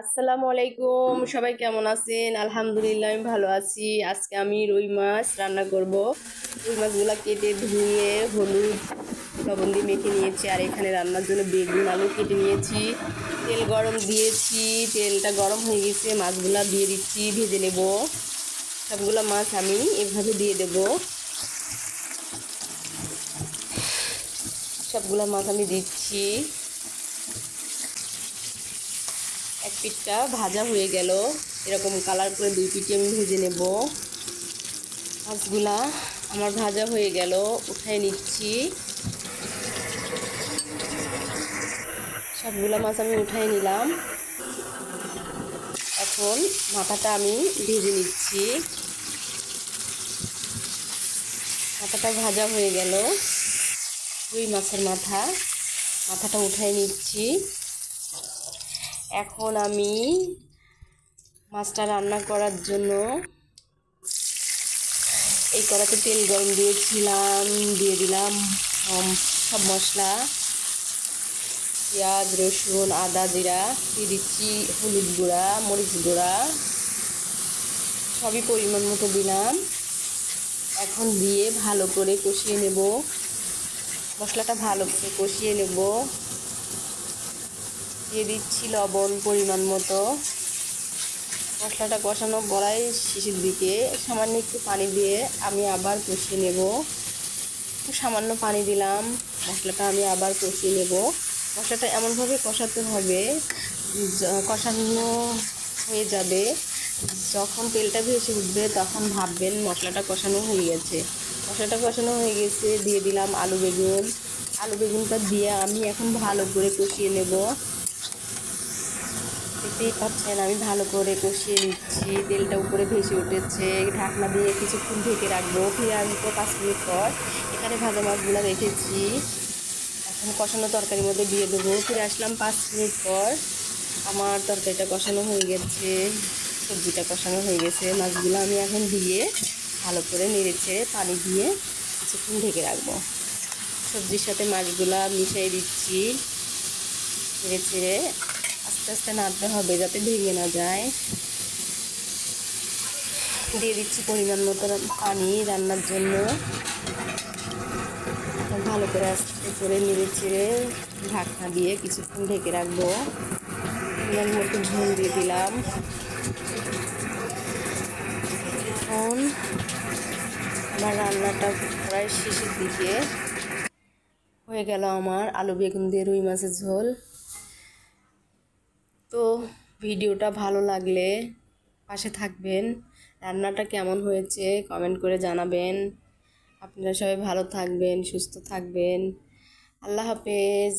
আসসালামু আলাইকুম, সবাই কেমন আছেন? আলহামদুলিল্লাহ আমি ভালো আছি। আজকে আমি রুই মাছ রান্না করব। রুই মাছগুলো কেটে ধুয়ে হলুদ লবণ দিয়ে মেখে নিয়েছি, আর এখানে রান্নার জন্য বেগুন আলু কেটে নিয়েছি। তেল গরম দিয়েছি, তেলটা গরম হয়ে গেছে, মাছগুলা দিয়ে দিচ্ছি, ভেজে নেব। সবগুলো মাছ আমি এভাবে দিয়ে দেব। সবগুলো মাছ আমি দিচ্ছি। এক পিঠটা ভাজা হয়ে গেল, এরকম কালার করে দুই পিঠে আমি ভেজে নেব। মাছগুলা আমার ভাজা হয়ে গেল, উঠায় নিচ্ছি। সবগুলা মাছ আমি উঠায় নিলাম। এখন মাথাটা আমি ভেজে নিচ্ছি। মাথাটা ভাজা হয়ে গেল, রুই মাছের মাথাটা উঠায় নিচ্ছি। এখন আমি মাছটা রান্না করার জন্য এই কড়াতে তেল গরম দিয়েছিলাম, দিয়ে দিলাম সব মশলা, পেঁয়াজ রসুন আদা জিরা, দিয়ে দিচ্ছি হলুদ গুঁড়া মরিচ গুঁড়া, সবই পরিমাণ মতো দিলাম। এখন দিয়ে ভালো করে কষিয়ে নেব, মশলাটা ভালো করে কষিয়ে নেব। দিয়ে দিচ্ছি লবণ পরিমাণ মতো। মশলাটা কষানো বড়াই শেষের দিকে সামান্য একটু পানি দিয়ে আমি আবার কষিয়ে নেব। একটু সামান্য পানি দিলাম, মশলাটা আমি আবার কষিয়ে নেব। মশলাটা এমনভাবে কষাতে হবে, কষানো হয়ে যাবে, যখন তেলটা ভেসে উঠবে তখন ভাববেন মশলাটা কষানো হয়ে গেছে। মশলাটা কষানো হয়ে গেছে, দিয়ে দিলাম আলু বেগুনটা দিয়ে আমি এখন ভালো করে কষিয়ে নেব। দেখতেই পাচ্ছেন আমি ভালো করে কষিয়ে নিচ্ছি, তেলটা উপরে ভেসে উঠেছে। ঢাকনা দিয়ে কিছুক্ষণ ঢেকে রাখবো, ফিরে আসবো 5 মিনিট পর। এখানে ভাজা মাছগুলো রেখেছি, এখন কষানো তরকারির মধ্যে দিয়ে দেবো। ফিরে আসলাম 5 মিনিট পর। আমার তরকারিটা কষানো হয়ে গেছে, সবজিটা কষানো হয়ে গেছে। মাছগুলো আমি এখন দিয়ে ভালো করে নেড়ে ছেড়ে পানি দিয়ে কিছুক্ষণ ঢেকে রাখবো। সবজির সাথে মাছগুলা মিশিয়ে দিচ্ছি, নেড়ে ছেড়ে আস্তে আস্তে নাড়তে হবে যাতে ভেঙে না যায়। দিয়ে দিচ্ছি পরিমাণ মতো পানি রান্নার জন্য। ভালো করে আস্তে করে নেড়ে ছেড়ে ঢাকনা দিয়ে কিছুক্ষণ ঢেকে রাখবো। পরিমাণ মতো ঝোল দিয়ে দিলাম। এখন আমার রান্নাটা প্রায় শেষের দিকে হয়ে গেল, আমার আলু বেগুন দিয়ে রুই মাছের ঝোল। তো ভিডিওটা ভালো লাগলে পাশে থাকবেন। রান্নাটা কেমন হয়েছে কমেন্ট করে জানাবেন। আপনারা সবাই ভালো থাকবেন, সুস্থ থাকবেন। আল্লাহ হাফেজ।